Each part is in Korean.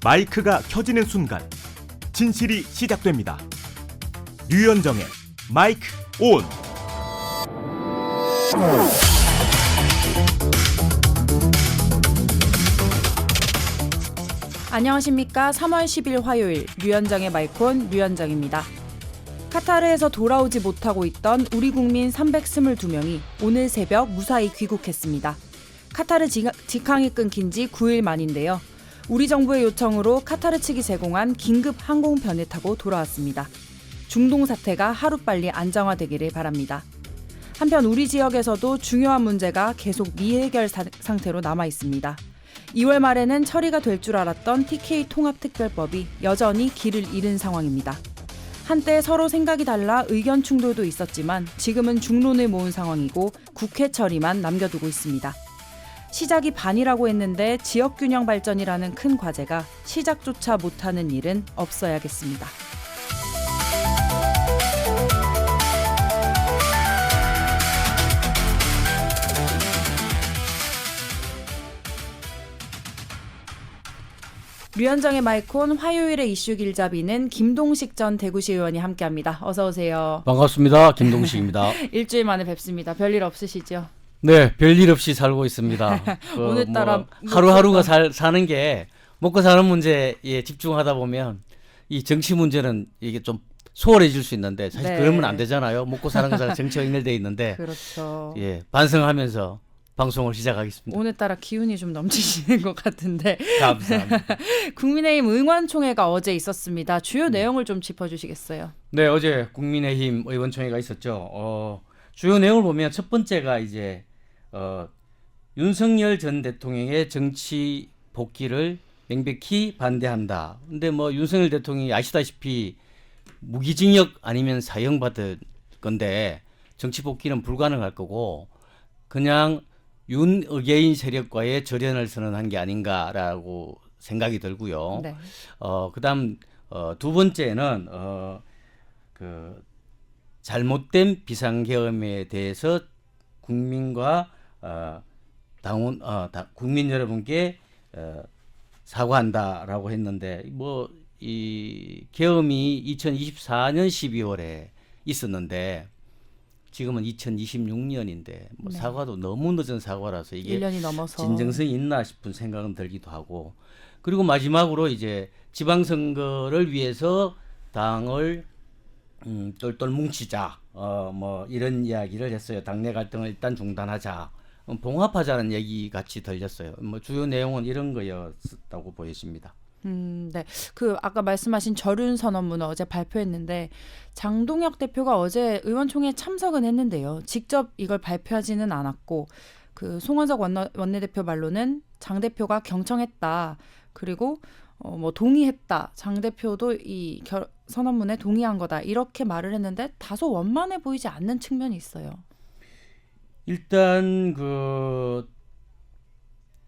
마이크가 켜지는 순간 진실이 시작됩니다. 류현정의 마이크 온. 안녕하십니까. 3월 10일 화요일 류현정의 마이크 온 류현정입니다. 카타르에서 돌아오지 못하고 있던 우리 국민 322명이 오늘 새벽 무사히 귀국했습니다. 카타르 직항이 끊긴 지 9일 만인데요. 우리 정부의 요청으로 카타르 측이 제공한 긴급 항공편을 타고 돌아왔습니다. 중동 사태가 하루빨리 안정화되기를 바랍니다. 한편 우리 지역에서도 중요한 문제가 계속 미해결 상태로 남아 있습니다. 2월 말에는 처리가 될 줄 알았던 TK 통합특별법이 여전히 길을 잃은 상황입니다. 한때 서로 생각이 달라 의견 충돌도 있었지만 지금은 중론을 모은 상황이고 국회 처리만 남겨두고 있습니다. 시작이 반이라고 했는데 지역균형 발전이라는 큰 과제가 시작조차 못하는 일은 없어야겠습니다. 류현정의 마이크온 화요일의 이슈 길잡이는 김동식 전 대구시 의원이 함께합니다. 어서 오세요. 반갑습니다. 김동식입니다. 일주일 만에 뵙습니다. 별일 없으시죠? 네, 별일 없이 살고 있습니다. 오늘따라 하루하루가 사는 게 먹고 사는 문제에 집중하다 보면 이 정치 문제는 이게 좀 소홀해질 수 있는데 사실 네. 그러면 안 되잖아요. 먹고 사는 것은 정치와 연결돼 있는데 그렇죠. 예, 반성하면서 방송을 시작하겠습니다. 오늘따라 기운이 좀 넘치시는 것 같은데 감사합니다. 국민의힘 의원총회가 어제 있었습니다. 주요 내용을 좀 짚어주시겠어요? 네, 어제 국민의힘 의원총회가 있었죠. 주요 내용을 보면 첫 번째가 이제 윤석열 전 대통령의 정치 복귀를 명백히 반대한다. 근데 뭐 윤석열 대통령이 아시다시피 무기징역 아니면 사형받을 건데 정치 복귀는 불가능할 거고 그냥 윤의계인 세력과의 절연을 선언한 게 아닌가라고 생각이 들고요. 네. 그다음 두 번째는 그 잘못된 비상계엄에 대해서 국민과 국민 여러분께 사과한다라고 했는데 뭐 이 계엄이 2024년 12월에 있었는데 지금은 2026년인데 뭐 네. 사과도 너무 늦은 사과라서 이게 1년이 넘어서 진정성이 있나 싶은 생각은 들기도 하고 그리고 마지막으로 이제 지방선거를 위해서 당을 똘똘 뭉치자 뭐 이런 이야기를 했어요. 당내 갈등을 일단 중단하자 봉합하자는 얘기 같이 들렸어요. 뭐 주요 내용은 이런 거였다고 보여집니다. 네. 그 아까 말씀하신 절윤 선언문을 어제 발표했는데 장동혁 대표가 어제 의원총회에 참석은 했는데요. 직접 이걸 발표하지는 않았고 그 송원석 원내대표 말로는 장 대표가 경청했다. 그리고 뭐 동의했다. 장 대표도 이 선언문에 동의한 거다. 이렇게 말을 했는데 다소 원만해 보이지 않는 측면이 있어요. 일단 그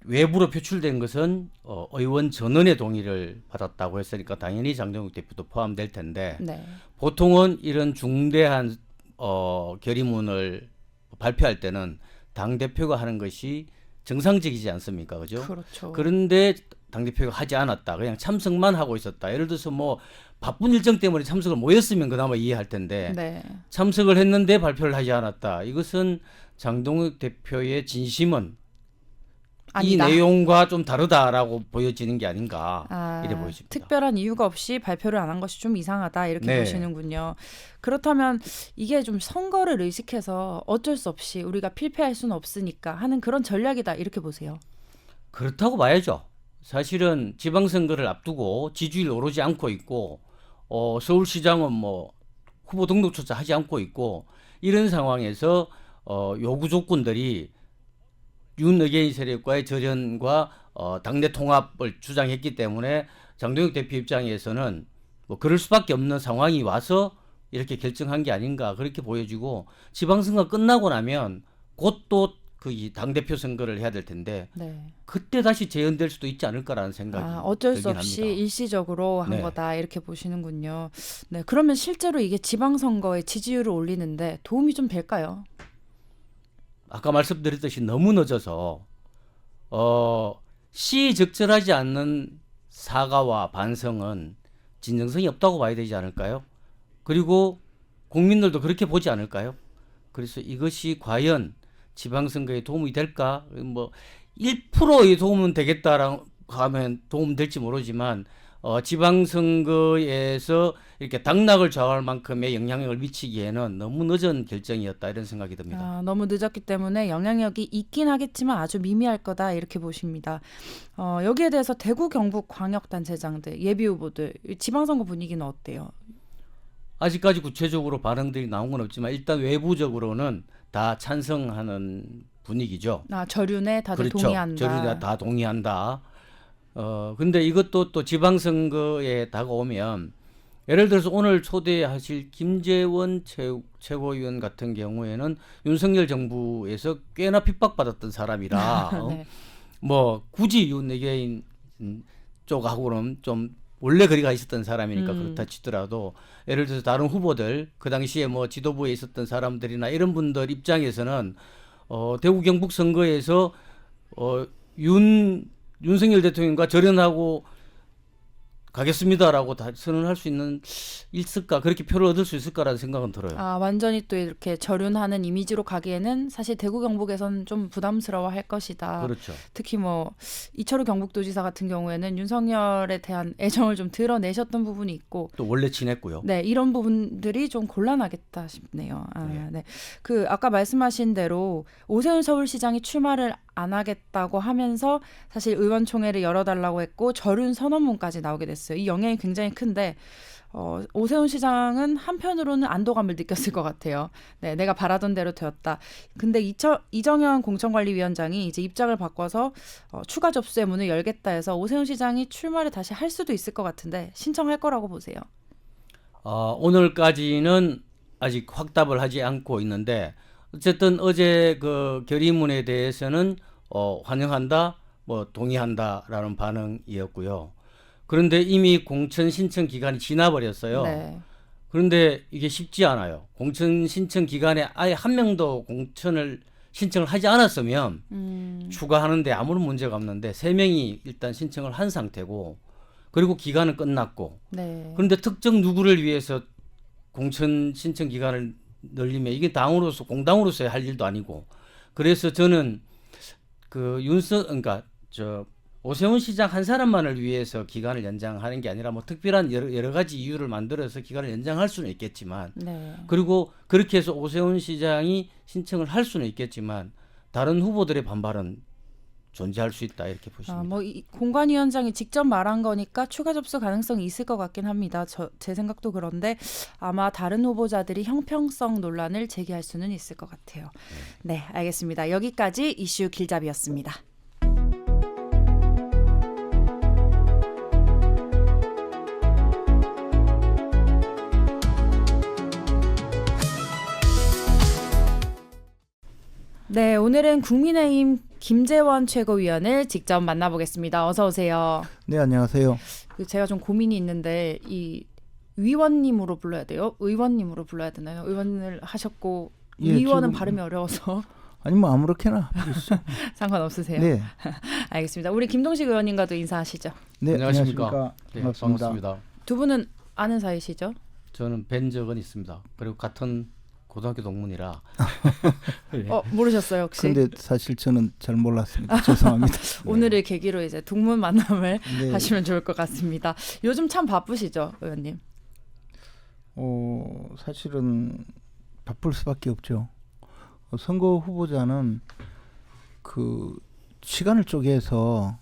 외부로 표출된 것은 의원 전원의 동의를 받았다고 했으니까 당연히 장동혁 대표도 포함될 텐데 네. 보통은 이런 중대한 결의문을 발표할 때는 당 대표가 하는 것이 정상적이지 않습니까, 그죠? 그렇죠. 그런데 당 대표가 하지 않았다, 그냥 참석만 하고 있었다. 예를 들어서 뭐 바쁜 일정 때문에 참석을 못했으면 그나마 이해할 텐데 네. 참석을 했는데 발표를 하지 않았다. 이것은 장동혁 대표의 진심은 아니다. 이 내용과 좀 다르다라고 보여지는 게 아닌가 이래 보여집니다. 특별한 이유가 없이 발표를 안 한 것이 좀 이상하다 이렇게 네. 보시는군요. 그렇다면 이게 좀 선거를 의식해서 어쩔 수 없이 우리가 필패할 수는 없으니까 하는 그런 전략이다 이렇게 보세요. 그렇다고 봐야죠. 사실은 지방선거를 앞두고 지지율 오르지 않고 있고 서울시장은 뭐 후보 등록조차 하지 않고 있고 이런 상황에서 요구 조건들이 윤의계인 세력과의 절연과 당내 통합을 주장했기 때문에 장동혁 대표 입장에서는 뭐 그럴 수밖에 없는 상황이 와서 이렇게 결정한 게 아닌가 그렇게 보여지고 지방선거 끝나고 나면 곧 또 그 당대표 선거를 해야 될 텐데 네. 그때 다시 재연될 수도 있지 않을까라는 생각이 어쩔 수 들긴 없이 합니다. 일시적으로 한 네. 거다 이렇게 보시는군요. 네, 그러면 실제로 이게 지방선거의 지지율을 올리는데 도움이 좀 될까요? 아까 말씀드렸듯이 너무 늦어서 시적절하지 않는 사과와 반성은 진정성이 없다고 봐야 되지 않을까요? 그리고 국민들도 그렇게 보지 않을까요? 그래서 이것이 과연 지방선거에 도움이 될까? 뭐 1%의 도움은 되겠다라고 하면 도움 될지 모르지만 지방선거에서 이렇게 당락을 좌우할 만큼의 영향력을 미치기에는 너무 늦은 결정이었다 이런 생각이 듭니다. 아, 너무 늦었기 때문에 영향력이 있긴 하겠지만 아주 미미할 거다 이렇게 보십니다. 여기에 대해서 대구 경북 광역단체장들 예비 후보들 지방선거 분위기는 어때요? 아직까지 구체적으로 반응들이 나온 건 없지만 일단 외부적으로는 다 찬성하는 분위기죠. 아, 저륜에 다들 그렇죠. 동의한다. 저희가 다 동의한다. 근데 이것도 또 지방선거에 다가오면 예를 들어서 오늘 초대하실 김재원 최고위원 같은 경우에는 윤석열 정부에서 꽤나 핍박받았던 사람이라 네. 뭐 굳이 윤외계인 쪽하고는 좀 원래 거리가 있었던 사람이니까 그렇다 치더라도 예를 들어서 다른 후보들 그 당시에 뭐 지도부에 있었던 사람들이나 이런 분들 입장에서는 대구 경북 선거에서 윤석열 대통령과 절연하고 가겠습니다라고 다 선언할 수 있을까 그렇게 표를 얻을 수 있을까라는 생각은 들어요. 아, 완전히 또 이렇게 저륜하는 이미지로 가기에는 사실 대구 경북에서는 좀 부담스러워할 것이다. 그렇죠. 특히 뭐 이철우 경북도지사 같은 경우에는 윤석열에 대한 애정을 좀 드러내셨던 부분이 있고 또 원래 친했고요. 네, 이런 부분들이 좀 곤란하겠다 싶네요. 아, 네. 네. 그 아까 말씀하신 대로 오세훈 서울시장이 출마를 안 하겠다고 하면서 사실 의원총회를 열어달라고 했고 저륜 선언문까지 나오게 됐어요. 이 영향이 굉장히 큰데 오세훈 시장은 한편으로는 안도감을 느꼈을 것 같아요. 네, 내가 바라던 대로 되었다. 근데 이정현 공천관리위원장이 이제 입장을 바꿔서 추가 접수의 문을 열겠다 해서 오세훈 시장이 출마를 다시 할 수도 있을 것 같은데 신청할 거라고 보세요. 오늘까지는 아직 확답을 하지 않고 있는데 어쨌든 어제 그 결의문에 대해서는 환영한다, 뭐 동의한다라는 반응이었고요. 그런데 이미 공천 신청 기간이 지나버렸어요. 네. 그런데 이게 쉽지 않아요. 공천 신청 기간에 아예 한 명도 공천을 신청을 하지 않았으면 추가하는데 아무런 문제가 없는데 3명이 일단 신청을 한 상태고 그리고 기간은 끝났고 네. 그런데 특정 누구를 위해서 공천 신청 기간을 늘리면 이게 당으로서 공당으로서의 할 일도 아니고 그래서 저는 그 그러니까 오세훈 시장 한 사람만을 위해서 기간을 연장하는 게 아니라 뭐 특별한 여러 가지 이유를 만들어서 기간을 연장할 수는 있겠지만 네. 그리고 그렇게 해서 오세훈 시장이 신청을 할 수는 있겠지만 다른 후보들의 반발은 존재할 수 있다 이렇게 보십니다. 뭐 공관위원장이 직접 말한 거니까 추가 접수 가능성이 있을 것 같긴 합니다. 제 생각도 그런데 아마 다른 후보자들이 형평성 논란을 제기할 수는 있을 것 같아요. 네, 알겠습니다. 여기까지 이슈 길잡이였습니다. 네, 오늘은 국민의힘 김재원 최고위원을 직접 만나보겠습니다. 어서 오세요. 네, 안녕하세요. 제가 좀 고민이 있는데 이 위원님으로 불러야 돼요? 의원님으로 불러야 되나요? 의원을 하셨고 예, 위원은 지금- 발음이 어려워서 아니 뭐 아무렇게나 부르시죠. 상관없으세요? 네, 알겠습니다. 우리 김동식 의원님과도 인사하시죠. 네, 안녕하십니까. 네, 반갑습니다. 반갑습니다. 두 분은 아는 사이시죠? 저는 뵌 적은 있습니다. 그리고 같은 고등학교 동문이라 네. 모르셨어요 혹시? 근데 사실 저는 잘 몰랐습니다. 죄송합니다. 오늘을 계기로 이제 동문 만남을 네. 하시면 좋을 것 같습니다. 요즘 참 바쁘시죠, 의원님? 사실은 바쁠 수밖에 없죠. 선거 후보자는 그 시간을 쪼개서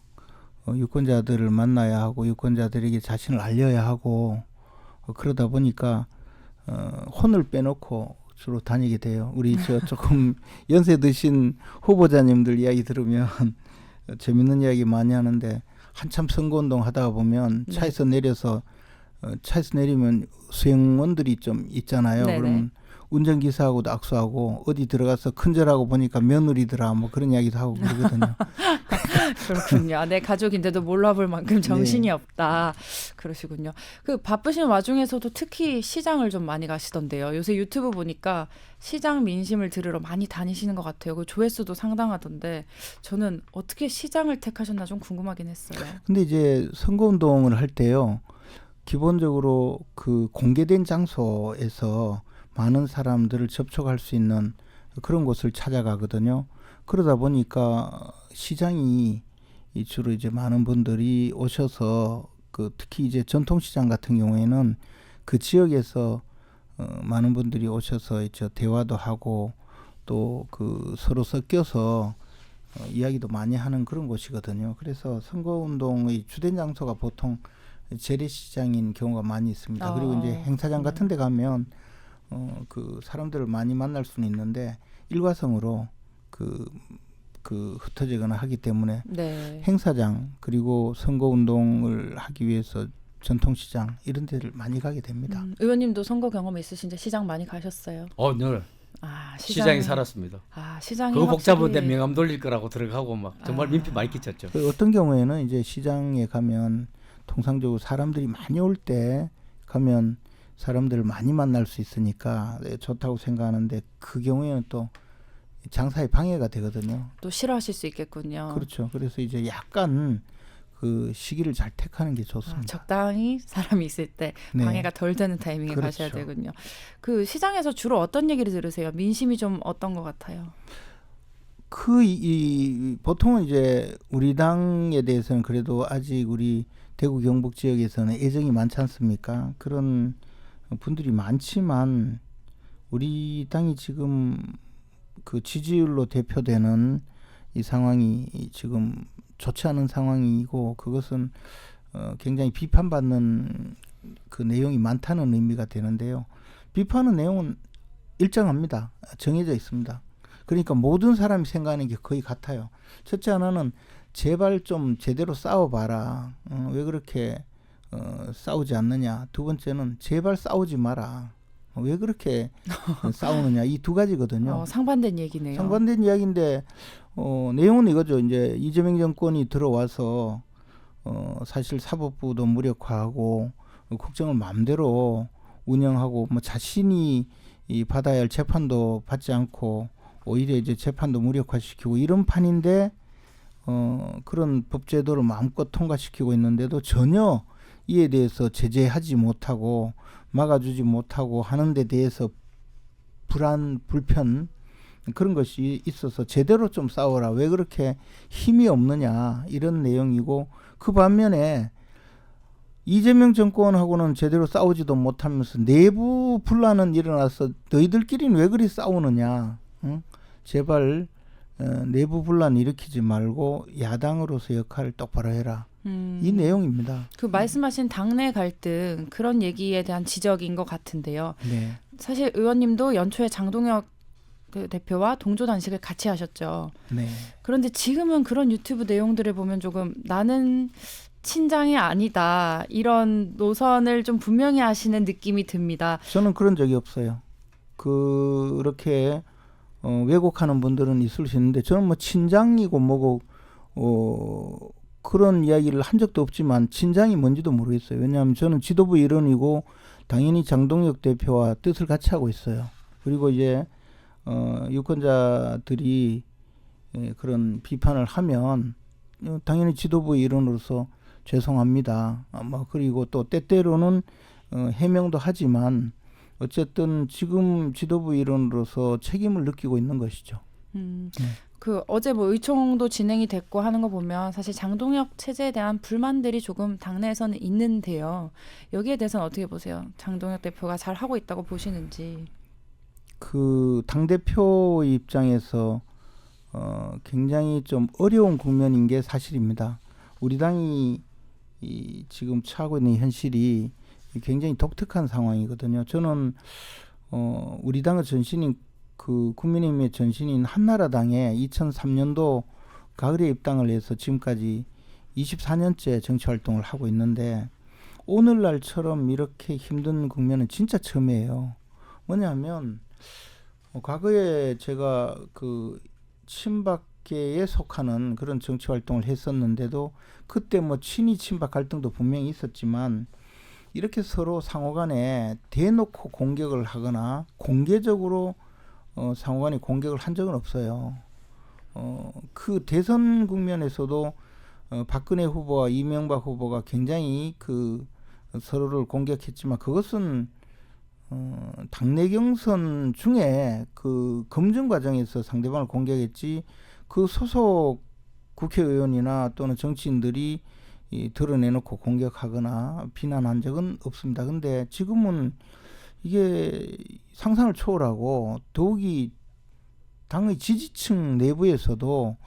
유권자들을 만나야 하고 유권자들에게 자신을 알려야 하고 그러다 보니까 혼을 빼놓고 주로 다니게 돼요. 우리 조금 연세 드신 후보자님들 이야기 들으면 재밌는 이야기 많이 하는데 한참 선거운동 하다가 보면 네. 차에서 내리면 수행원들이 좀 있잖아요. 네네. 그러면 운전기사하고도 악수하고 어디 들어가서 큰절하고 보니까 며느리더라 뭐 그런 이야기도 하고 그러거든요. 그렇군요. 내 가족인데도 몰라볼 만큼 정신이 없다. 그러시군요. 그 바쁘신 와중에서도 특히 시장을 좀 많이 가시던데요. 요새 유튜브 보니까 시장 민심을 들으러 많이 다니시는 것 같아요. 그 조회수도 상당하던데 저는 어떻게 시장을 택하셨나 좀 궁금하긴 했어요. 근데 이제 선거운동을 할 때요. 기본적으로 그 공개된 장소에서 많은 사람들을 접촉할 수 있는 그런 곳을 찾아가거든요. 그러다 보니까 시장이 주로 이제 많은 분들이 오셔서 그 특히 이제 전통시장 같은 경우에는 그 지역에서 많은 분들이 오셔서 이제 대화도 하고 또 그 서로 섞여서 이야기도 많이 하는 그런 곳이거든요. 그래서 선거운동의 주된 장소가 보통 재래시장인 경우가 많이 있습니다. 그리고 이제 행사장 같은 데 가면 그 사람들을 많이 만날 수는 있는데 일과성으로 그 흩어지거나 하기 때문에 네. 행사장 그리고 선거운동을 하기 위해서 전통시장 이런 데를 많이 가게 됩니다. 의원님도 선거 경험 있으신데 시장 많이 가셨어요? 늘 아, 시장에 살았습니다. 아, 시장이 그거 복잡한데 확실히- 명함 돌릴 거라고 들어가고 막 정말 민폐 많이 끼쳤죠. 그 어떤 경우에는 이제 시장에 가면 통상적으로 사람들이 많이 올 때 가면 사람들을 많이 만날 수 있으니까 좋다고 생각하는데 그 경우에는 또 장사에 방해가 되거든요. 또 싫어하실 수 있겠군요. 그렇죠. 그래서 이제 약간 그 시기를 잘 택하는 게 좋습니다. 적당히 사람이 있을 때 네. 방해가 덜 되는 타이밍에 그렇죠. 가셔야 되군요. 그 시장에서 주로 어떤 얘기를 들으세요? 민심이 좀 어떤 것 같아요? 보통은 이제 우리 당에 대해서는 그래도 아직 우리 대구 경북 지역에서는 애정이 많지 않습니까? 그런 분들이 많지만 우리 당이 지금 그 지지율로 대표되는 이 상황이 지금 좋지 않은 상황이고 그것은 굉장히 비판받는 그 내용이 많다는 의미가 되는데요. 비판의 내용은 일정합니다. 정해져 있습니다. 그러니까 모든 사람이 생각하는 게 거의 같아요. 첫째 하나는 제발 좀 제대로 싸워봐라. 왜 그렇게 싸우지 않느냐. 두 번째는 제발 싸우지 마라. 왜 그렇게 싸우느냐. 이 두 가지거든요. 상반된 얘기네요. 상반된 이야기인데 내용은 이거죠. 이제 이재명 정권이 들어와서 사실 사법부도 무력화하고 국정을 마음대로 운영하고 뭐 자신이 받아야 할 재판도 받지 않고 오히려 이제 재판도 무력화시키고 이런 판인데 그런 법제도를 마음껏 통과시키고 있는데도 전혀 이에 대해서 제재하지 못하고 막아주지 못하고 하는 데 대해서 불편 그런 것이 있어서 제대로 좀 싸워라. 왜 그렇게 힘이 없느냐 이런 내용이고 그 반면에 이재명 정권하고는 제대로 싸우지도 못하면서 내부 분란은 일어나서 너희들끼리는 왜 그리 싸우느냐. 응? 제발 내부 분란 일으키지 말고 야당으로서 역할을 똑바로 해라. 이 내용입니다. 그 말씀하신 당내 갈등 그런 얘기에 대한 지적인 것 같은데요. 네. 사실 의원님도 연초에 장동혁 그 대표와 동조 단식을 같이 하셨죠. 네. 그런데 지금은 그런 유튜브 내용들을 보면 조금 나는 친장이 아니다 이런 노선을 좀 분명히 하시는 느낌이 듭니다. 저는 그런 적이 없어요. 그렇게 왜곡하는 분들은 있을 수 있는데 저는 뭐 친장이고 뭐고 그런 이야기를 한 적도 없지만 친장이 뭔지도 모르겠어요. 왜냐하면 저는 지도부 일원이고 당연히 장동혁 대표와 뜻을 같이 하고 있어요. 그리고 이제 유권자들이 그런 비판을 하면 당연히 지도부 일원으로서 죄송합니다. 그리고 또 때때로는 해명도 하지만 어쨌든 지금 지도부 일원으로서 책임을 느끼고 있는 것이죠. 그 어제 뭐 의총도 진행이 됐고 하는 거 보면 사실 장동혁 체제에 대한 불만들이 조금 당내에서는 있는데요. 여기에 대해서는 어떻게 보세요? 장동혁 대표가 잘 하고 있다고 보시는지. 그 당대표 입장에서 굉장히 좀 어려운 국면인 게 사실입니다. 우리 당이 지금 처하고 있는 현실이 굉장히 독특한 상황이거든요. 저는 우리 당의 전신인 그 국민의힘의 전신인 한나라당에 2003년도 가을에 입당을 해서 지금까지 24년째 정치 활동을 하고 있는데 오늘날처럼 이렇게 힘든 국면은 진짜 처음이에요. 뭐냐면 과거에 제가 그 친박계에 속하는 그런 정치 활동을 했었는데도 그때 뭐 친이 친박 갈등도 분명히 있었지만 이렇게 서로 상호간에 대놓고 공격을 하거나 공개적으로 상호간에 공격을 한 적은 없어요. 그 대선 국면에서도 박근혜 후보와 이명박 후보가 굉장히 그 서로를 공격했지만 그것은 당내 경선 중에 그 검증 과정에서 상대방을 공격했지 그 소속 국회의원이나 또는 정치인들이 드러내놓고 공격하거나 비난한 적은 없습니다. 근데 지금은 이게 상상을 초월하고 더욱이 당의 지지층 내부에서도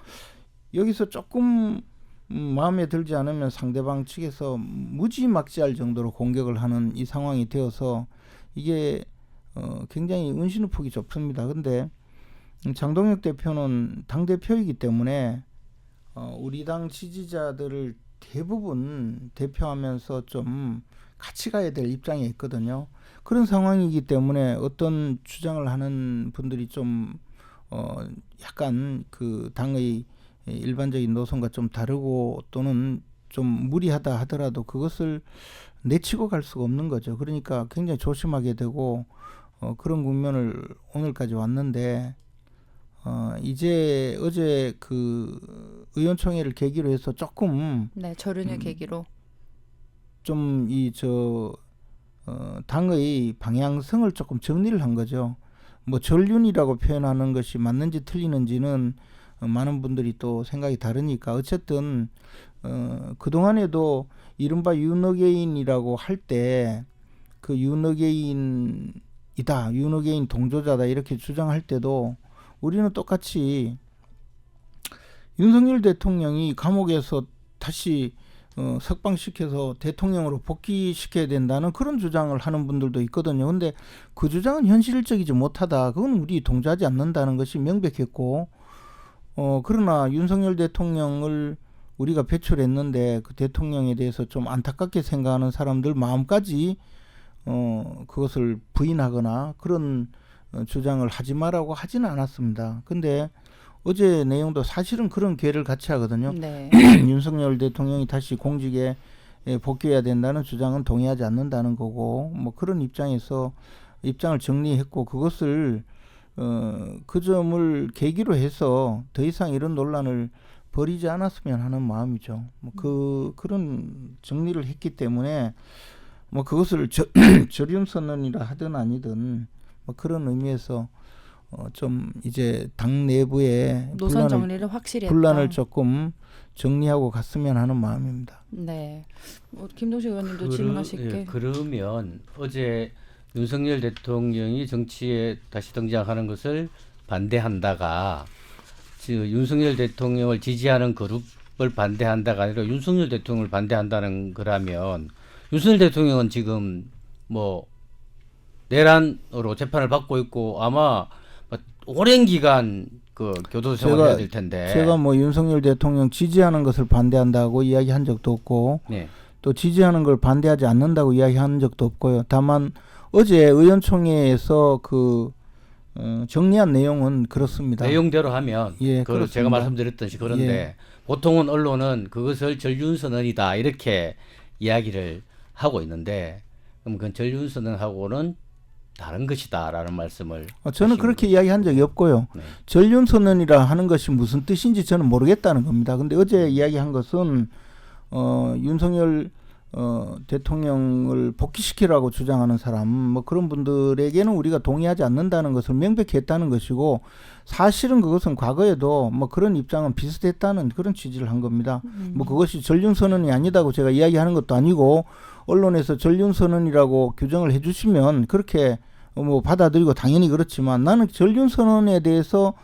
여기서 조금 마음에 들지 않으면 상대방 측에서 무지막지할 정도로 공격을 하는 이 상황이 되어서 이게 굉장히 운신의 폭이 좁습니다. 근데 장동혁 대표는 당대표이기 때문에 우리 당 지지자들을 대부분 대표하면서 좀 같이 가야 될 입장에 있거든요. 그런 상황이기 때문에 어떤 주장을 하는 분들이 좀 약간 그 당의 일반적인 노선과 좀 다르고 또는 좀 무리하다 하더라도 그것을 내치고 갈 수가 없는 거죠. 그러니까 굉장히 조심하게 되고 그런 국면을 오늘까지 왔는데 이제 어제 그 의원총회를 계기로 해서 조금 네, 절윤을 계기로 좀 당의 방향성을 조금 정리를 한 거죠. 뭐 전륜이라고 표현하는 것이 맞는지 틀리는지는 많은 분들이 또 생각이 다르니까 어쨌든 그동안에도 이른바 윤어게인이라고 할 때 그 윤어게인이다, 윤어게인 동조자다 이렇게 주장할 때도 우리는 똑같이 윤석열 대통령이 감옥에서 다시 석방시켜서 대통령으로 복귀시켜야 된다는 그런 주장을 하는 분들도 있거든요. 근데 그 주장은 현실적이지 못하다. 그건 우리 동조하지 않는다는 것이 명백했고 그러나 윤석열 대통령을 우리가 배출했는데 그 대통령에 대해서 좀 안타깝게 생각하는 사람들 마음까지 그것을 부인하거나 그런 주장을 하지 마라고 하지는 않았습니다. 근데 어제 내용도 사실은 그런 괴를 같이 하거든요. 네. 윤석열 대통령이 다시 공직에 복귀해야 된다는 주장은 동의하지 않는다는 거고 뭐 그런 입장에서 입장을 정리했고 그것을 그 점을 계기로 해서 더 이상 이런 논란을 벌이지 않았으면 하는 마음이죠. 뭐 그런 정리를 했기 때문에 뭐 그것을 절윤선언이라 하든 아니든 뭐 그런 의미에서 좀 이제 당 내부의 노선 정리를 확실히 분란을 했다. 조금 정리하고 갔으면 하는 마음입니다. 네. 김동식 의원님도 질문하실게. 예, 그러면 어제 윤석열 대통령이 정치에 다시 등장하는 것을 반대한다가 윤석열 대통령을 지지하는 그룹을 반대한다가 아니라 윤석열 대통령을 반대한다는 거라면 윤석열 대통령은 지금 뭐 내란으로 재판을 받고 있고 아마 오랜 기간 그 교도 생활을 해야 될 텐데 제가 뭐 윤석열 대통령 지지하는 것을 반대한다고 이야기한 적도 없고 네. 또 지지하는 걸 반대하지 않는다고 이야기한 적도 없고요. 다만 어제 의원총회에서 정리한 내용은 그렇습니다. 내용대로 하면 예, 그 제가 말씀드렸듯이 그런데 예. 보통은 언론은 그것을 전륜선언이다 이렇게 이야기를 하고 있는데 그럼 그 전륜선언하고는 다른 것이다라는 말씀을 저는 그렇게 이야기한 적이 없고요. 네. 전륜선언이라 하는 것이 무슨 뜻인지 저는 모르겠다는 겁니다. 근데 어제 이야기한 것은 윤석열 대통령을 복귀시키라고 주장하는 사람 뭐 그런 분들에게는 우리가 동의하지 않는다는 것을 명백히 했다는 것이고 사실은 그것은 과거에도 뭐 그런 입장은 비슷했다는 그런 취지를 한 겁니다. 뭐 그것이 전륜선언이 아니다고 제가 이야기하는 것도 아니고 언론에서 전륜선언이라고 규정을 해주시면 그렇게 뭐 받아들이고 당연히 그렇지만 나는 전륜선언에 대해서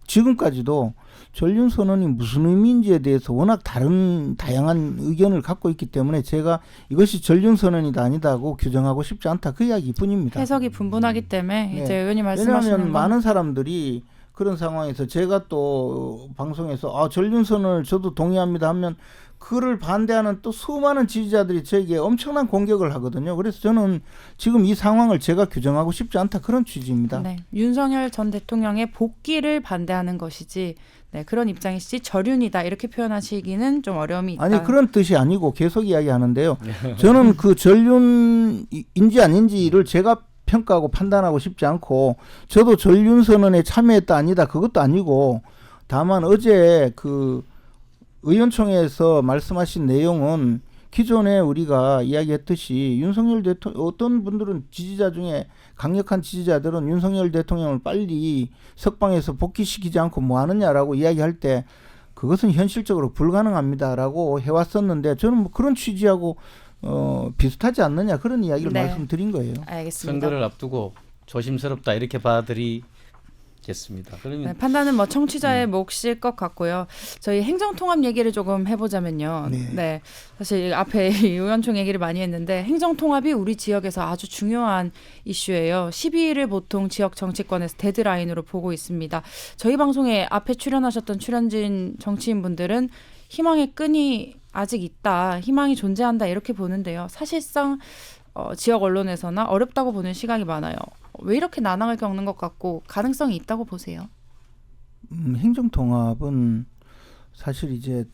지금까지도 전륜선언이 무슨 의미인지에 대해서 워낙 다양한 의견을 갖고 있기 때문에 제가 이것이 전륜선언이다 아니다고 규정하고 싶지 않다 그 이야기뿐입니다. 해석이 분분하기 때문에 네. 이제 의원님 말씀하시는 왜냐하면 건 많은 사람들이 그런 상황에서 제가 또 방송에서 전륜선을 저도 동의합니다 하면 그를 반대하는 또 수많은 지지자들이 저에게 엄청난 공격을 하거든요. 그래서 저는 지금 이 상황을 제가 규정하고 싶지 않다, 그런 취지입니다. 네, 윤석열 전 대통령의 복귀를 반대하는 것이지, 네, 그런 입장이시지 절윤이다 이렇게 표현하시기는 좀 어려움이 있다. 아니, 그런 뜻이 아니고 계속 이야기하는데요. 저는 그 전륜인지 아닌지를 제가 평가하고 판단하고 싶지 않고, 저도 전륜선언에 참여했다 아니다 그것도 아니고, 다만 어제 그 의원총회에서 말씀하신 내용은 기존에 우리가 이야기했듯이 윤석열 대통령, 어떤 분들은 지지자 중에 강력한 지지자들은 윤석열 대통령을 빨리 석방해서 복귀시키지 않고 뭐 하느냐라고 이야기할 때 그것은 현실적으로 불가능합니다라고 해왔었는데, 저는 뭐 그런 취지하고 비슷하지 않느냐, 그런 이야기를 네. 말씀드린 거예요. 알겠습니다. 선거를 앞두고 조심스럽다 이렇게 받아들이겠습니다. 그러면 네, 판단은 뭐 청취자의 몫일 것 같고요. 저희 행정통합 얘기를 조금 해보자면요. 네. 네, 사실 앞에 이 의원총 얘기를 많이 했는데 행정통합이 우리 지역에서 아주 중요한 이슈예요. 12일을 보통 지역 정치권에서 데드라인으로 보고 있습니다. 저희 방송에 앞에 출연하셨던 출연진 정치인분들은 희망의 끈이 아직 있다, 희망이 존재한다 이렇게 보는데요. 사실상 지역 언론에서나 어렵다고 보는 시각이 많아요. 왜 이렇게 난항을 겪는 것 같고 가능성이 있다고 보세요? 행정통합은 사실 이제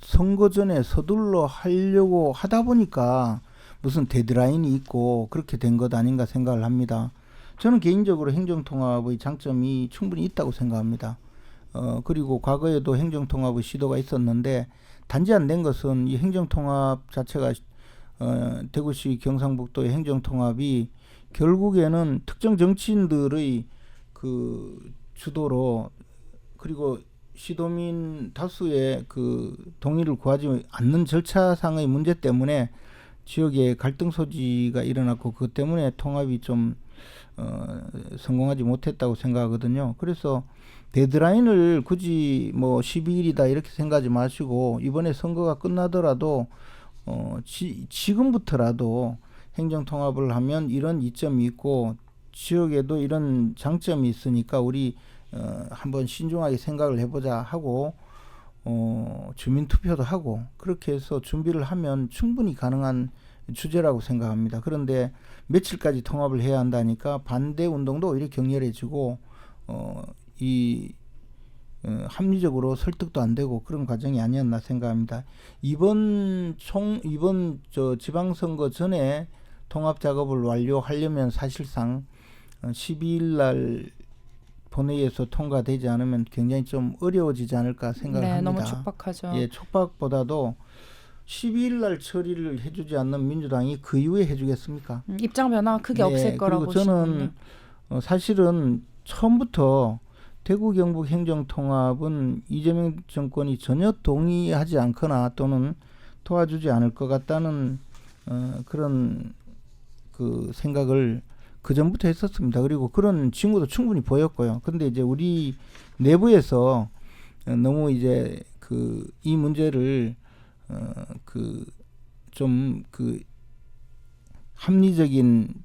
선거 전에 서둘러 하려고 하다 보니까 무슨 데드라인이 있고 그렇게 된 것 아닌가 생각을 합니다. 저는 개인적으로 행정통합의 장점이 충분히 있다고 생각합니다. 그리고 과거에도 행정통합의 시도가 있었는데, 단지 안 된 것은 이 행정통합 자체가 대구시 경상북도의 행정통합이 결국에는 특정 정치인들의 그 주도로, 그리고 시도민 다수의 그 동의를 구하지 않는 절차상의 문제 때문에 지역에 갈등 소지가 일어났고, 그것 때문에 통합이 좀 성공하지 못했다고 생각하거든요. 그래서 데드라인을 굳이 뭐 12일이다 이렇게 생각하지 마시고, 이번에 선거가 끝나더라도 지금부터라도 행정통합을 하면 이런 이점이 있고 지역에도 이런 장점이 있으니까 우리 한번 신중하게 생각을 해보자 하고, 주민투표도 하고 그렇게 해서 준비를 하면 충분히 가능한 주제라고 생각합니다. 그런데 며칠까지 통합을 해야 한다니까 반대 운동도 오히려 격렬해지고 합리적으로 설득도 안 되고 그런 과정이 아니었나 생각합니다. 이번 지방선거 전에 통합 작업을 완료하려면 사실상 12일 날 본회의에서 통과되지 않으면 굉장히 좀 어려워지지 않을까 생각을 네, 합니다. 너무 촉박하죠. 예, 촉박보다도 12일 날 처리를 해주지 않는 민주당이 그 이후에 해주겠습니까? 입장 변화가 크게 없을 거라고 그리고 저는 사실은 처음부터 대구 경북 행정통합은 이재명 정권이 전혀 동의하지 않거나 또는 도와주지 않을 것 같다는 그런 그 생각을 그 전부터 했었습니다. 그리고 그런 징후도 충분히 보였고요. 근데 이제 우리 내부에서 너무 이제 이 문제를 좀 합리적인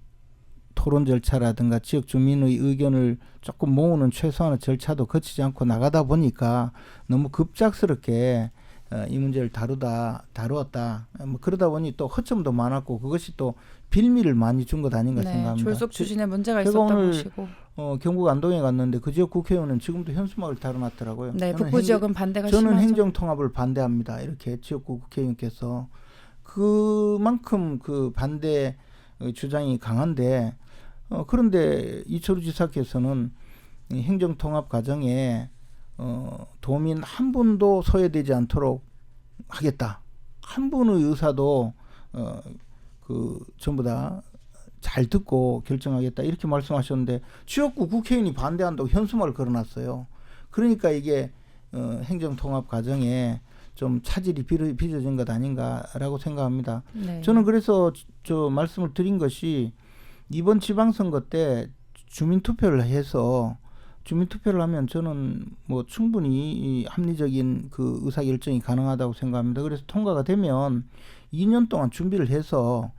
토론 절차라든가 지역 주민의 의견을 조금 모으는 최소한의 절차도 거치지 않고 나가다 보니까 너무 급작스럽게 이 문제를 다루었다. 뭐 그러다 보니 또 허점도 많았고 그것이 또 빌미를 많이 준 것 아닌가 생각합니다. 졸속 추진에 문제가 제가 있었다고 오늘 보시고. 경북 안동에 갔는데 그 지역 국회의원은 지금도 현수막을 달아놨더라고요. 네, 북부 지역은 반대가 저는 심하죠. 행정통합을 반대합니다. 이렇게 지역구 국회의원께서 그만큼 그 반대 주장이 강한데, 그런데 이철우 지사께서는 행정통합 과정에 도민 한 분도 소외되지 않도록 하겠다. 한 분의 의사도 전부 다 잘 듣고 결정하겠다 이렇게 말씀하셨는데 지역구 국회의원이 반대한다고 현수막을 걸어놨어요. 그러니까 이게 행정통합 과정에 좀 차질이 빚어진 것 아닌가라고 생각합니다. 네. 저는 그래서 말씀을 드린 것이 이번 지방선거 때 주민투표를 하면 저는 뭐 충분히 합리적인 그 의사결정이 가능하다고 생각합니다. 그래서 통과가 되면 2년 동안 준비를 해서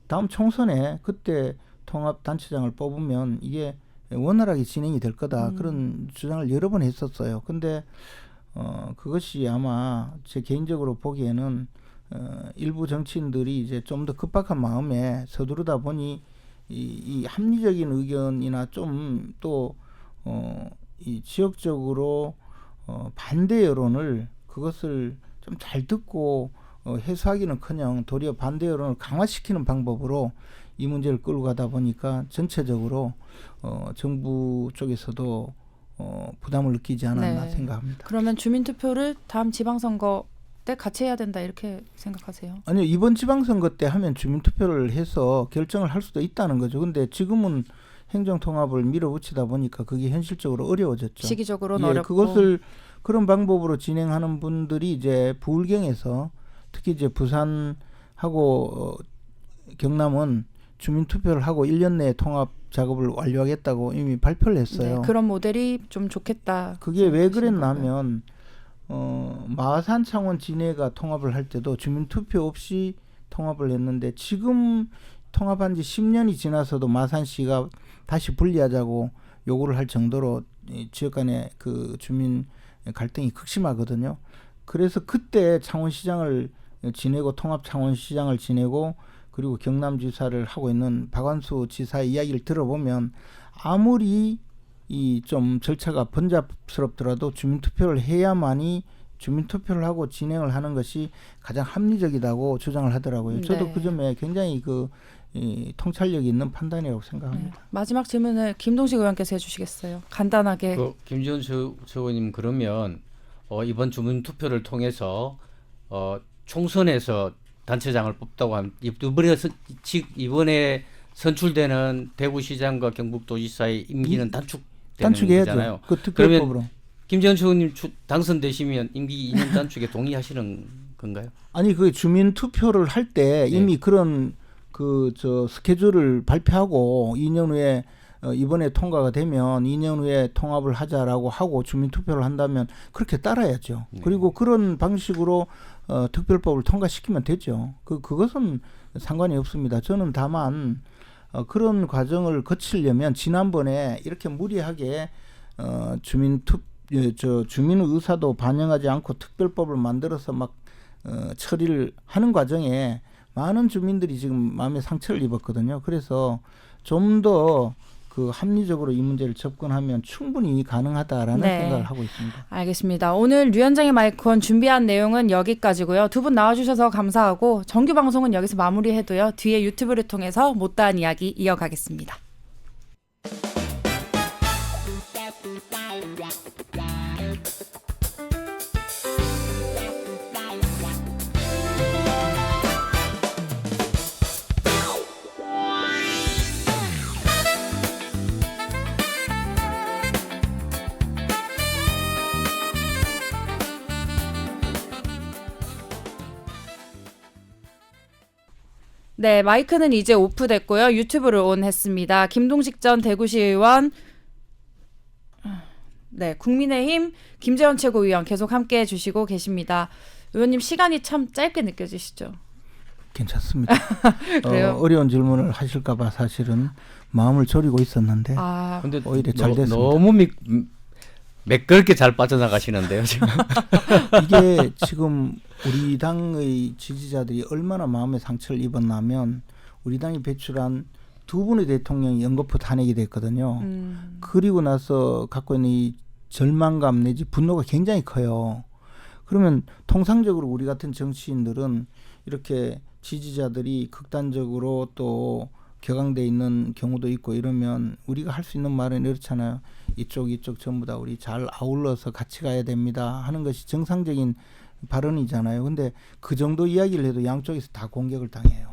다음 총선에 그때 통합단체장을 뽑으면 이게 원활하게 진행이 될 거다 그런 주장을 여러 번 했었어요. 근데 그것이 아마 제 개인적으로 보기에는 일부 정치인들이 이제 좀 더 급박한 마음에 서두르다 보니 이 합리적인 의견이나 좀 또 이 지역적으로 반대 여론을 그것을 좀 잘 듣고 해소하기는커녕 도리어 반대 여론을 강화시키는 방법으로 이 문제를 끌고 가다 보니까 전체적으로 정부 쪽에서도 부담을 느끼지 않았나 네. 생각합니다. 그러면 주민투표를 다음 지방선거 때 같이 해야 된다 이렇게 생각하세요? 아니요, 이번 지방선거 때 하면 주민투표를 해서 결정을 할 수도 있다는 거죠. 근데 지금은 행정통합을 밀어붙이다 보니까 그게 현실적으로 어려워졌죠. 시기적으로는 예, 어렵고. 그것을 그런 방법으로 진행하는 분들이 이제 부울경에서 특히 이제 부산하고 경남은 주민투표를 하고 1년 내에 통합 작업을 완료하겠다고 이미 발표를 했어요. 네, 그런 모델이 좀 좋겠다. 그게 왜 생각하시는 건가요? 그랬냐면 마산 창원 진해가 통합을 할 때도 주민투표 없이 통합을 했는데 지금 통합한 지 10년이 지나서도 마산시가 다시 분리하자고 요구를 할 정도로 이 지역 간의 그 주민 갈등이 극심하거든요. 그래서 그때 창원시장을 지내고 통합 창원시장을 지내고 그리고 경남지사를 하고 있는 박완수 지사의 이야기를 들어보면 아무리 이 좀 절차가 번잡스럽더라도 주민투표를 해야만이 주민투표를 하고 진행을 하는 것이 가장 합리적이라고 주장을 하더라고요. 저도 네. 그 점에 굉장히 이 통찰력이 있는 판단이라고 네. 생각합니다. 마지막 질문을 김동식 의원께서 해주시겠어요? 간단하게. 김지원 의원님 그러면 이번 주민투표를 통해서 총선에서 단체장을 뽑다고 하면 이번에 선출되는 대구시장과 경북도지사의 임기는 단축되는 거잖아요. 단축해야죠. 그 특별법으로. 김지원 의원님 당선되시면 임기 2년 단축에 동의하시는 건가요? 아니 그 주민투표를 할 때 이미 네. 그런 스케줄을 발표하고 2년 후에 이번에 통과가 되면 2년 후에 통합을 하자라고 하고 주민투표를 한다면 그렇게 따라야죠. 네. 그리고 그런 방식으로 특별법을 통과시키면 되죠. 그것은 상관이 없습니다. 저는 다만 그런 과정을 거치려면 지난번에 이렇게 무리하게 주민 의사도 반영하지 않고 특별법을 만들어서 막 처리를 하는 과정에 많은 주민들이 지금 마음에 상처를 입었거든요. 그래서 좀 더 합리적으로 이 문제를 접근하면 충분히 가능하다라는 네. 생각을 하고 있습니다. 알겠습니다. 오늘 류현장의 마이크원 준비한 내용은 여기까지고요. 두 분 나와주셔서 감사하고 정규 방송은 여기서 마무리해도요. 뒤에 유튜브를 통해서 못다한 이야기 이어가겠습니다. 네, 마이크는 이제 오프됐고요. 유튜브를 온했습니다. 김동식 전 대구시 의원, 네, 국민의힘 김재원 최고위원 계속 함께해 주시고 계십니다. 의원님 시간이 참 짧게 느껴지시죠? 괜찮습니다. 그래요? 어려운 질문을 하실까봐 사실은 마음을 졸이고 있었는데 아, 근데 오히려 잘 됐습니다. 너무 매끄럽게 잘 빠져나가시는데요, 지금. 이게 지금 우리 당의 지지자들이 얼마나 마음의 상처를 입었냐면 우리 당이 배출한 두 분의 대통령이 연거푸 탄핵이 됐거든요. 그리고 나서 갖고 있는 이 절망감 내지 분노가 굉장히 커요. 그러면 통상적으로 우리 같은 정치인들은 이렇게 지지자들이 극단적으로 또 격앙돼 있는 경우도 있고 이러면 우리가 할 수 있는 말은 이렇잖아요. 이쪽 전부 다 우리 잘 아울러서 같이 가야 됩니다 하는 것이 정상적인 발언이잖아요. 근데 그 정도 이야기를 해도 양쪽에서 다 공격을 당해요.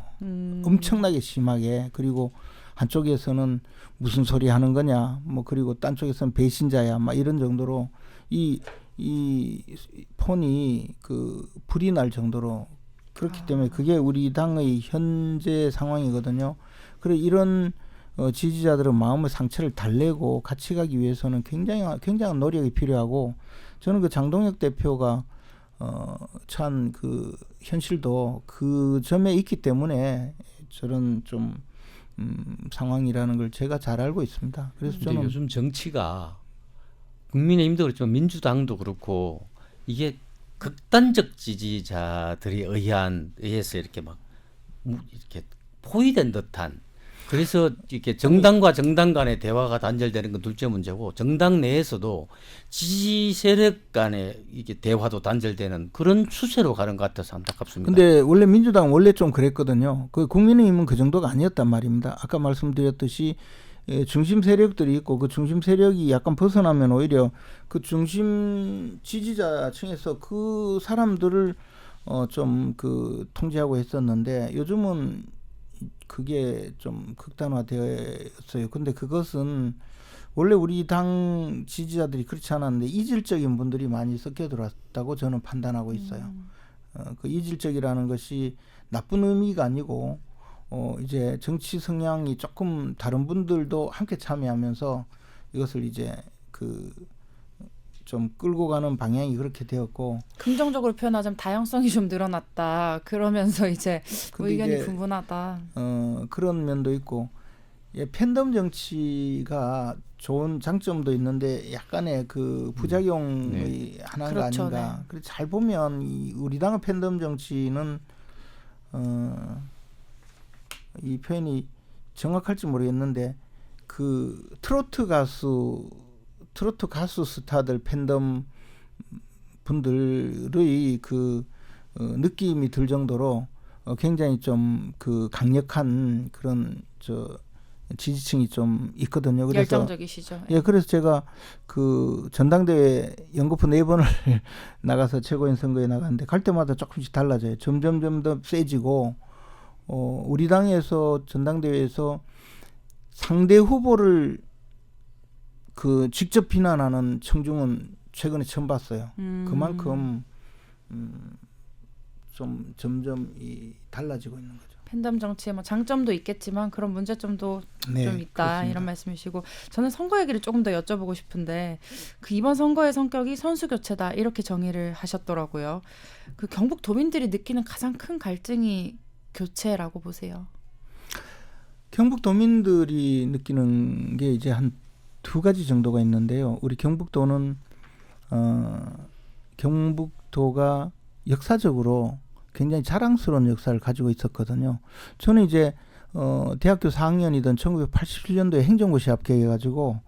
엄청나게 심하게. 그리고 한쪽에서는 무슨 소리 하는 거냐, 그리고 딴 쪽에서는 배신자야, 이런 정도로 이 폰이 불이 날 정도로 그렇기 때문에 그게 우리 당의 현재 상황이거든요. 그래 이런 지지자들은 마음의 상처를 달래고 같이 가기 위해서는 굉장한 노력이 필요하고 저는 장동혁 대표가 참 현실도 그 점에 있기 때문에 저런 좀 상황이라는 걸 제가 잘 알고 있습니다. 그래서 근데 저는 요즘 정치가 국민의힘도 그렇지만 민주당도 그렇고 이게 극단적 지지자들에 의해서 이렇게 막 이렇게 포위된 듯한, 그래서 이렇게 정당과 정당 간의 대화가 단절되는 건 둘째 문제고, 정당 내에서도 지지 세력 간의 이게 대화도 단절되는 그런 추세로 가는 것 같아서 안타깝습니다. 근데 원래 민주당은 원래 좀 그랬거든요. 그 국민의힘은 그 정도가 아니었단 말입니다. 아까 말씀드렸듯이 중심 세력들이 있고 그 중심 세력이 약간 벗어나면 오히려 그 중심 지지자층에서 그 사람들을 좀 그 통제하고 했었는데 요즘은 그게 좀 극단화되었어요. 근데 그것은 원래 우리 당 지지자들이 그렇지 않았는데 이질적인 분들이 많이 섞여 들어왔다고 저는 판단하고 있어요. 그 이질적이라는 것이 나쁜 의미가 아니고 이제 정치 성향이 조금 다른 분들도 함께 참여하면서 이것을 이제 그 좀 끌고 가는 방향이 그렇게 되었고, 긍정적으로 표현하자면 다양성이 좀 늘어났다. 그러면서 이제 근데 의견이 이제, 분분하다. 그런 면도 있고, 팬덤 정치가 좋은 장점도 있는데 약간의 그 부작용의 하나가 그렇죠, 아닌가. 네. 그래서 잘 보면 우리 당의 팬덤 정치는 이 표현이 정확할지 모르겠는데 그 트로트 가수 스타들 팬덤 분들의 그 느낌이 들 정도로 굉장히 좀 그 강력한 그런 지지층이 좀 있거든요. 그래서 열정적이시죠. 예, 그래서 제가 그 전당대회 연거푸 4번을 나가서 최고위원 선거에 나갔는데 갈 때마다 조금씩 달라져요. 점점 더 세지고 우리 당에서 전당대회에서 상대 후보를 그 직접 비난하는 청중은 최근에 처음 봤어요. 그만큼 좀 점점 달라지고 있는 거죠. 팬덤 정치에 뭐 장점도 있겠지만 그런 문제점도 네, 좀 있다, 그렇습니다. 이런 말씀이시고, 저는 선거 얘기를 조금 더 여쭤보고 싶은데 그 이번 선거의 성격이 선수 교체다 이렇게 정의를 하셨더라고요. 그 경북 도민들이 느끼는 가장 큰 갈증이 교체라고 보세요? 경북 도민들이 느끼는 게 이제 한 2가지 정도가 있는데요. 우리 경북도는 경북도가 역사적으로 굉장히 자랑스러운 역사를 가지고 있었거든요. 저는 이제 대학교 4학년이던 1987년도에 행정고시 합격해가지고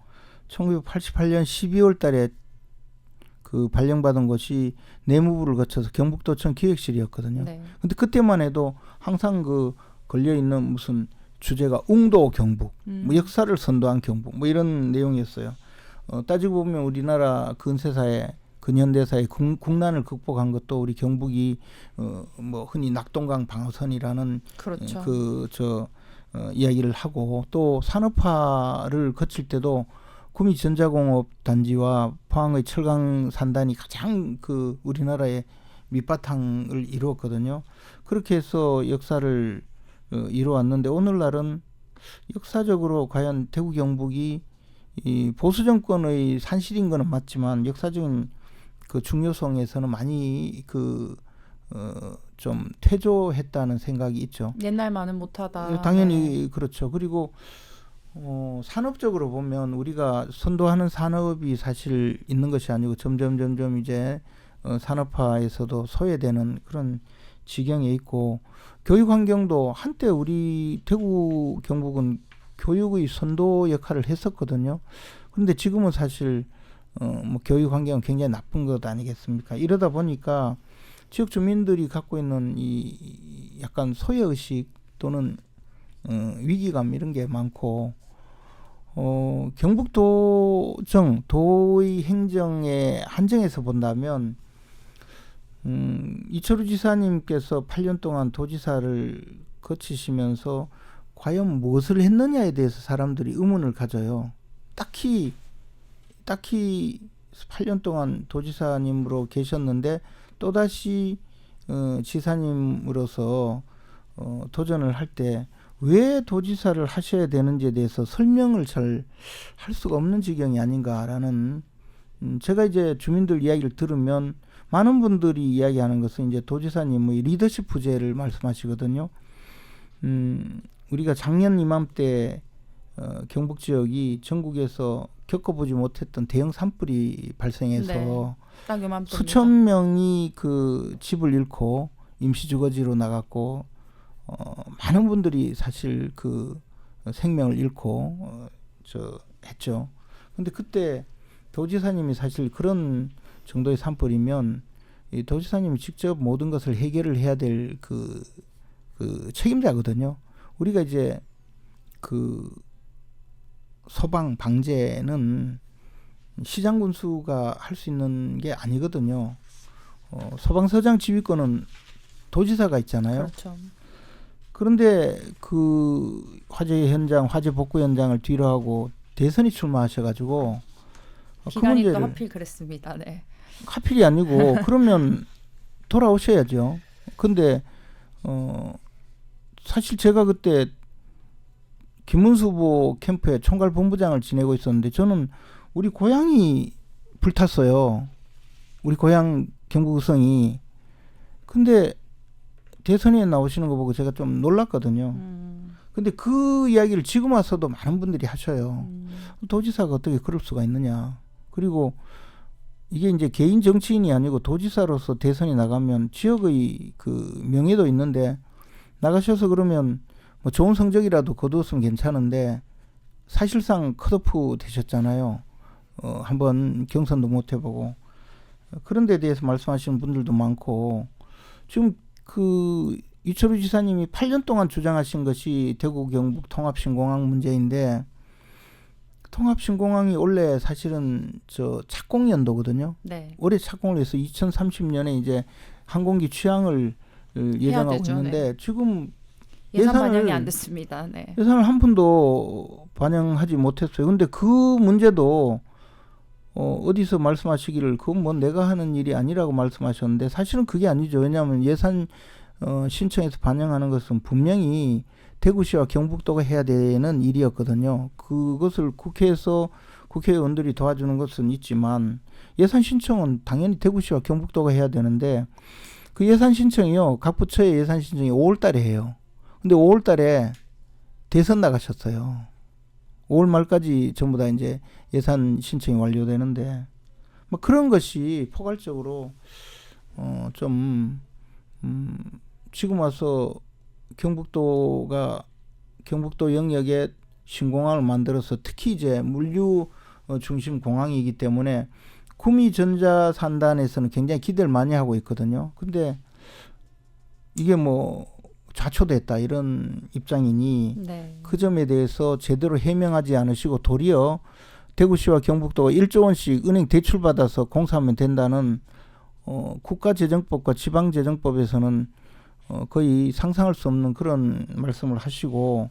1988년 12월 달에 그 발령받은 곳이 내무부를 거쳐서 경북도청 기획실이었거든요. 네. 근데 그때만 해도 항상 그 걸려있는 무슨 주제가 웅도 경북, 뭐 역사를 선도한 경북, 뭐 이런 내용이었어요. 따지고 보면 우리나라 근현대사의 국난을 극복한 것도 우리 경북이 뭐 흔히 낙동강 방어선이라는 그렇죠. 이야기를 하고, 또 산업화를 거칠 때도 구미 전자공업 단지와 포항의 철강 산단이 가장 그 우리나라의 밑바탕을 이루었거든요. 그렇게 해서 역사를 이루어왔는데 오늘날은 역사적으로 과연 대구 경북이 이 보수 정권의 산실인 거는 맞지만 역사적인 그 중요성에서는 많이 좀 퇴조했다는 생각이 있죠. 옛날만은 못하다. 당연히 네. 그렇죠. 그리고 산업적으로 보면 우리가 선도하는 산업이 사실 있는 것이 아니고 점점 이제 산업화에서도 소외되는 그런 지경에 있고, 교육 환경도 한때 우리 대구 경북은 교육의 선도 역할을 했었거든요. 그런데 지금은 사실 뭐 교육 환경은 굉장히 나쁜 것 아니겠습니까? 이러다 보니까 지역 주민들이 갖고 있는 이 약간 소외 의식 또는 위기감 이런 게 많고, 경북도정 도의 행정의 한정에서 본다면 이철우 지사님께서 8년 동안 도지사를 거치시면서 과연 무엇을 했느냐에 대해서 사람들이 의문을 가져요. 딱히 8년 동안 도지사님으로 계셨는데 또다시 지사님으로서 도전을 할 때 왜 도지사를 하셔야 되는지에 대해서 설명을 잘 할 수가 없는 지경이 아닌가라는, 제가 이제 주민들 이야기를 들으면 많은 분들이 이야기하는 것은 이제 도지사님의 리더십 부재를 말씀하시거든요. 우리가 작년 이맘때 경북 지역이 전국에서 겪어보지 못했던 대형 산불이 발생해서 네. 딱 요맘때입니다. 수천 명이 그 집을 잃고 임시주거지로 나갔고 많은 분들이 사실 그 생명을 잃고 했죠. 근데 그때 도지사님이 사실 그런 정도의 산불이면 이 도지사님이 직접 모든 것을 해결을 해야 될 그 책임자거든요. 우리가 이제 그 소방 방제는 시장 군수가 할 수 있는 게 아니거든요. 소방서장 지휘권은 도지사가 있잖아요. 그렇죠. 그런데 그 화재 현장, 화재 복구 현장을 뒤로 하고 대선이 출마하셔가지고 기간이 또 하필 그랬습니다. 네. 하필이 아니고 그러면 돌아오셔야죠. 근데 사실 제가 그때 김문수 후보 캠프에 총괄 본부장을 지내고 있었는데 저는 우리 고향이 불탔어요. 우리 고향 경북 의성이. 근데 대선에 나오시는 거 보고 제가 좀 놀랐거든요. 근데 그 이야기를 지금 와서도 많은 분들이 하셔요. 도지사가 어떻게 그럴 수가 있느냐. 그리고 이게 이제 개인 정치인이 아니고 도지사로서 대선에 나가면 지역의 그 명예도 있는데 나가셔서 그러면 뭐 좋은 성적이라도 거두었으면 괜찮은데 사실상 컷오프 되셨잖아요. 한번 경선도 못 해보고 그런 데 대해서 말씀하시는 분들도 많고 지금 그 이철우 지사님이 8년 동안 주장하신 것이 대구 경북 통합신공항 문제인데 통합신공항이 원래 사실은 저 착공연도거든요. 네. 올해 착공을 해서 2030년에 이제 항공기 취항을 예정하고 되죠, 있는데 네. 지금 예산 예산을- 반영이 안 됐습니다. 네. 예산을 한 푼도 반영하지 못했어요. 근데 그 문제도 어디서 말씀하시기를 그건 뭐 내가 하는 일이 아니라고 말씀하셨는데 사실은 그게 아니죠. 왜냐하면 예산 신청해서 반영하는 것은 분명히 대구시와 경북도가 해야 되는 일이었거든요. 그것을 국회에서 국회의원들이 도와주는 것은 있지만 예산 신청은 당연히 대구시와 경북도가 해야 되는데 그 예산 신청이요. 각 부처의 예산 신청이 5월 달에 해요. 근데 5월 달에 대선 나가셨어요. 5월 말까지 전부 다 이제 예산 신청이 완료되는데 뭐 그런 것이 포괄적으로 좀 지금 와서 경북도 영역에 신공항을 만들어서 특히 이제 물류 중심 공항이기 때문에 구미전자산단에서는 굉장히 기대를 많이 하고 있거든요. 근데 이게 뭐 좌초됐다 이런 입장이니 네. 그 점에 대해서 제대로 해명하지 않으시고 도리어 대구시와 경북도가 1조 원씩 은행 대출 받아서 공사하면 된다는 국가재정법과 지방재정법에서는 거의 상상할 수 없는 그런 말씀을 하시고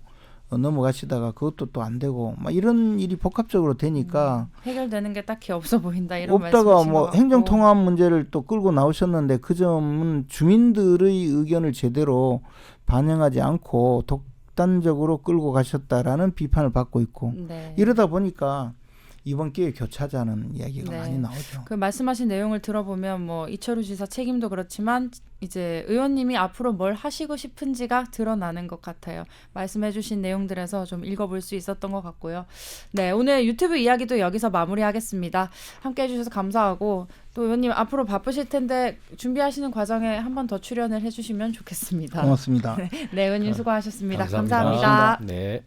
넘어가시다가 그것도 또 안 되고 막 이런 일이 복합적으로 되니까 해결되는 게 딱히 없어 보인다 이런 없다가 말씀이신 뭐 것 같고. 행정통합 문제를 또 끌고 나오셨는데 그 점은 주민들의 의견을 제대로 반영하지 않고 독단적으로 끌고 가셨다라는 비판을 받고 있고 네. 이러다 보니까 이번 기회에 교차하자는 이야기가 네. 많이 나오죠. 그 말씀하신 내용을 들어보면 뭐 이철우 지사 책임도 그렇지만 이제 의원님이 앞으로 뭘 하시고 싶은지가 드러나는 것 같아요. 말씀해주신 내용들에서 좀 읽어볼 수 있었던 것 같고요. 네, 오늘 유튜브 이야기도 여기서 마무리하겠습니다. 함께해 주셔서 감사하고 또 의원님 앞으로 바쁘실 텐데 준비하시는 과정에 한 번 더 출연을 해주시면 좋겠습니다. 고맙습니다. 네, 의원님 수고하셨습니다. 감사합니다. 감사합니다. 네.